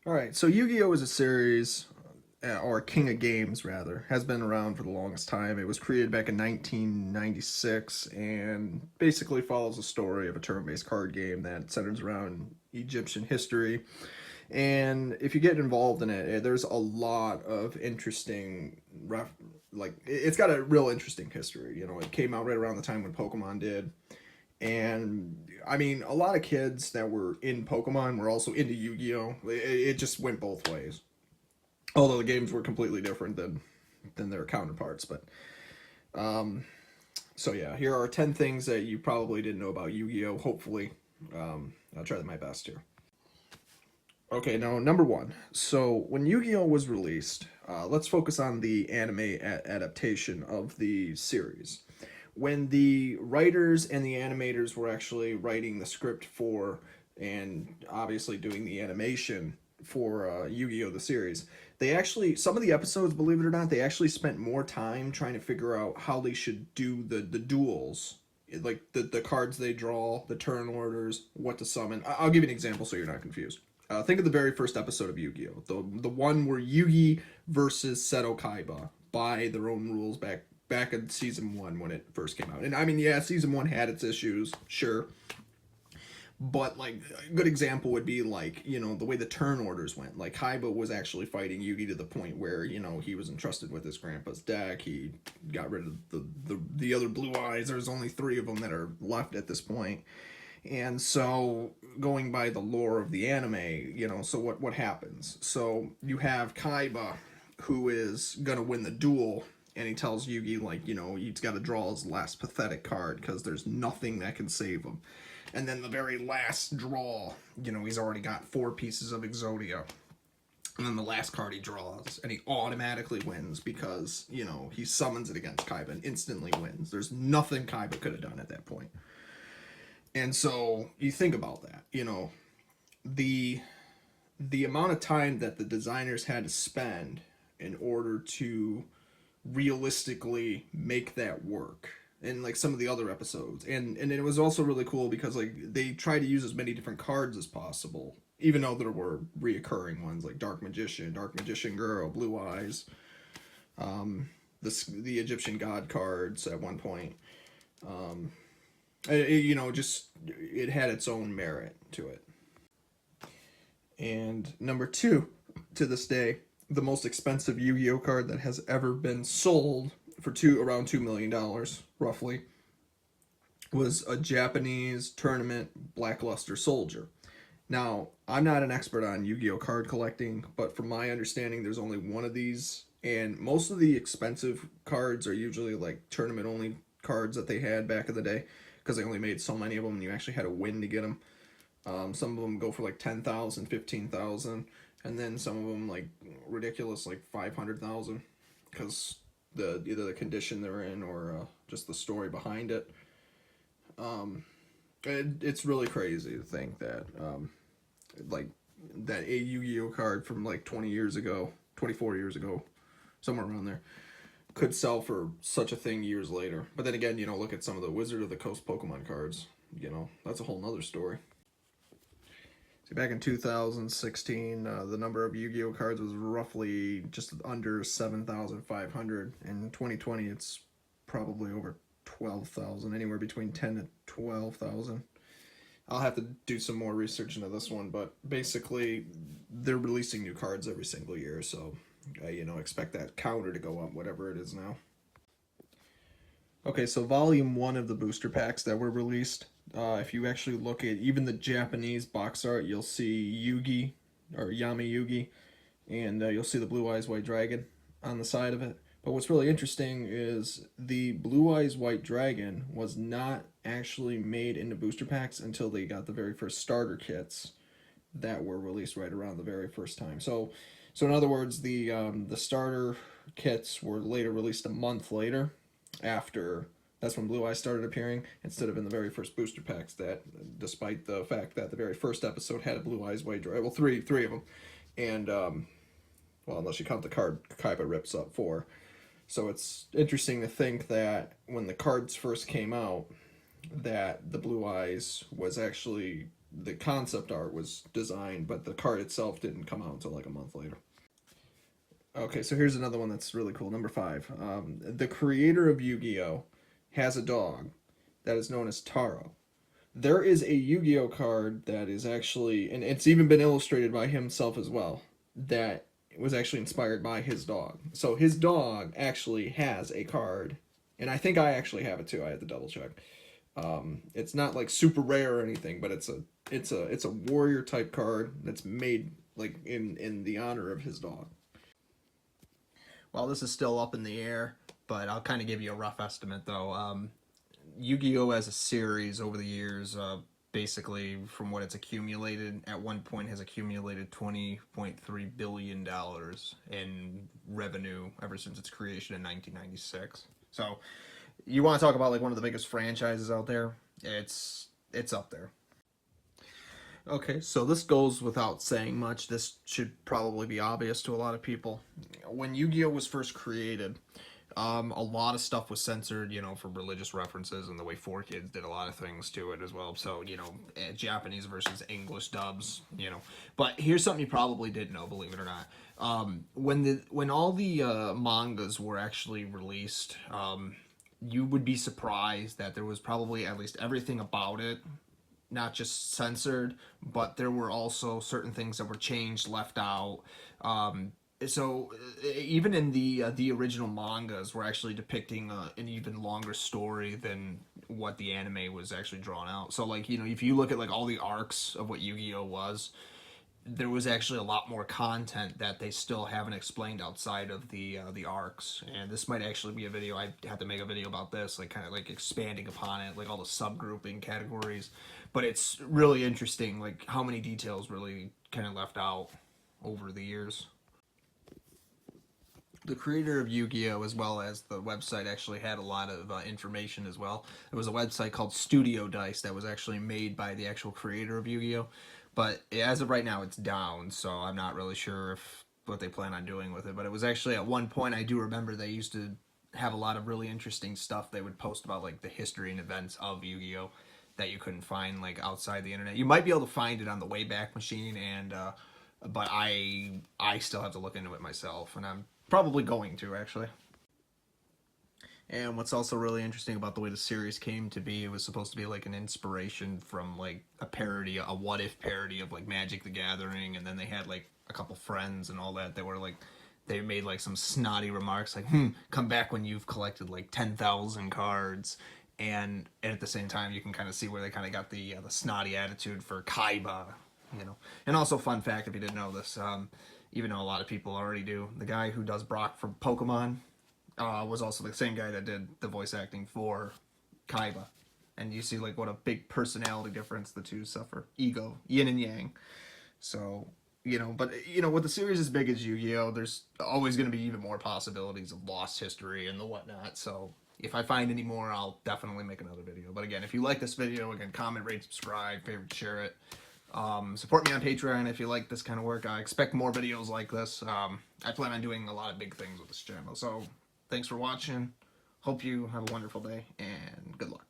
All right, so Yu-Gi-Oh is a series, or King of Games rather, has been around for the longest time. It was created back in 1996 and basically follows the story of a turn-based card game that centers around Egyptian history. And if you get involved in it, there's a lot of interesting, it's got a real interesting history. You know, it came out right around the time when Pokemon did. And I mean, a lot of kids that were in Pokemon were also into Yu-Gi-Oh. It just went both ways. Although the games were completely different than their counterparts. But so yeah, here are 10 things that you probably didn't know about Yu-Gi-Oh. Hopefully, I'll try my best here. Okay, now number one. So when Yu-Gi-Oh was released, let's focus on the anime adaptation of the series. When the writers and the animators were actually writing the script for and obviously doing the animation for Yu-Gi-Oh the series, they actually some of the episodes, believe it or not, they actually spent more time trying to figure out how they should do the duels, like the cards they draw, the turn orders, what to summon. I'll give you an example so you're not confused. Think of the very first episode of Yu-Gi-Oh, the one where Yugi versus Seto Kaiba by their own rules back in season one when it first came out. And I mean, yeah, season one had its issues, sure. But like a good example would be like, you know, the way the turn orders went. Like Kaiba was actually fighting Yugi to the point where, you know, he was entrusted with his grandpa's deck. He got rid of the other blue eyes. There's only three of them that are left at this point. And so going by the lore of the anime, you know, so what happens? So you have Kaiba who is gonna win the duel, and he tells Yugi, like, you know, he's got to draw his last pathetic card because there's nothing that can save him. And then the very last draw, you know, he's already got 4 pieces of Exodia. And then the last card he draws, and he automatically wins because, you know, he summons it against Kaiba and instantly wins. There's nothing Kaiba could have done at that point. And so you think about that, you know, the amount of time that the designers had to spend in order to realistically make that work in like some of the other episodes, and it was also really cool because like they tried to use as many different cards as possible, even though there were reoccurring ones like Dark Magician Girl, Blue Eyes, the Egyptian God cards at one point. You know, just it had its own merit to it. And number two, to this day, the most expensive Yu-Gi-Oh card that has ever been sold for around $2 million, roughly, was a Japanese tournament Blackluster Soldier. Now, I'm not an expert on Yu-Gi-Oh card collecting, but from my understanding, there's only one of these, and most of the expensive cards are usually like tournament only cards that they had back in the day because they only made so many of them and you actually had to win to get them. Some of them go for like 10,000, 15,000, and then some of them like ridiculous like 500,000 because either the condition they're in or just the story behind it. It's really crazy to think that like that a Yu-Gi-Oh card from like 20 years ago, 24 years ago, somewhere around there, could sell for such a thing years later. But then again, you know, look at some of the Wizard of the Coast Pokemon cards. You know, that's a whole nother story. See, back in 2016, the number of Yu-Gi-Oh cards was roughly just under 7,500. In 2020, it's probably over 12,000, anywhere between 10 to 12,000. I'll have to do some more research into this one, but basically, they're releasing new cards every single year, so you know, expect that counter to go up, whatever it is now. Okay, so volume one of the booster packs that were released, if you actually look at even the Japanese box art, you'll see Yugi, or Yami Yugi, and you'll see the Blue Eyes White Dragon on the side of it. But what's really interesting is the Blue Eyes White Dragon was not actually made into booster packs until they got the very first starter kits that were released right around the very first time. So in other words, the starter kits were later released a month later after that's when Blue Eyes started appearing instead of in the very first booster packs that despite the fact that the very first episode had a Blue Eyes White Dragon, well three of them, and well unless you count the card Kaiba rips up 4. So it's interesting to think that when the cards first came out that the Blue Eyes was actually the concept art was designed, but the card itself didn't come out until like a month later. Okay, so here's another one that's really cool. Number 5. The creator of Yu-Gi-Oh! Has a dog that is known as Taro. There is a Yu-Gi-Oh! Card that is actually, and it's even been illustrated by himself as well, that was actually inspired by his dog. So his dog actually has a card, and I think I actually have it too. I had to double check. It's not like super rare or anything, but it's a warrior type card that's made like in the honor of his dog. Well, this is still up in the air, but I'll kind of give you a rough estimate, though. Yu-Gi-Oh! As a series over the years, basically, from what it's accumulated, at one point has accumulated $20.3 billion in revenue ever since its creation in 1996. So, you want to talk about like one of the biggest franchises out there? It's up there. Okay, so this goes without saying much. This should probably be obvious to a lot of people. When Yu-Gi-Oh! Was first created, a lot of stuff was censored, you know, for religious references, and the way 4Kids did a lot of things to it as well. So, you know, Japanese versus English dubs, you know. But here's something you probably didn't know, believe it or not. When all the mangas were actually released, you would be surprised that there was probably at least everything about it not just censored, but there were also certain things that were changed, left out. So even in the original mangas, we're actually depicting an even longer story than what the anime was actually drawn out. So like, you know, if you look at like all the arcs of what Yu-Gi-Oh! Was, there was actually a lot more content that they still haven't explained outside of the arcs. And this might actually be a video. I have to make a video about this, like kind of like expanding upon it, like all the subgrouping categories. But it's really interesting, like how many details really kind of left out over the years. The creator of Yu-Gi-Oh! As well as the website actually had a lot of information as well. There was a website called Studio Dice that was actually made by the actual creator of Yu-Gi-Oh! But as of right now, it's down, so I'm not really sure if what they plan on doing with it. But it was actually at one point, I do remember they used to have a lot of really interesting stuff they would post about, like the history and events of Yu-Gi-Oh! That you couldn't find like outside the internet. You might be able to find it on the Wayback Machine, and but I still have to look into it myself, and I'm probably going to actually. And what's also really interesting about the way the series came to be, it was supposed to be like an inspiration from like a parody, a what if parody of like Magic the Gathering, and then they had like a couple friends and all that. They were like, they made like some snotty remarks like, come back when you've collected like 10,000 cards. And at the same time, you can kind of see where they kind of got the snotty attitude for Kaiba, you know. And also, fun fact, if you didn't know this, even though a lot of people already do, the guy who does Brock from Pokemon was also the same guy that did the voice acting for Kaiba. And you see like what a big personality difference the two suffer. Ego, yin and yang. So, you know, but, you know, with a series as big as Yu-Gi-Oh!, there's always going to be even more possibilities of lost history and the whatnot. So if I find any more, I'll definitely make another video. But again, if you like this video, again, comment, rate, subscribe, favorite, share it. Support me on Patreon if you like this kind of work. I expect more videos like this. I plan on doing a lot of big things with this channel. So thanks for watching. Hope you have a wonderful day, and good luck.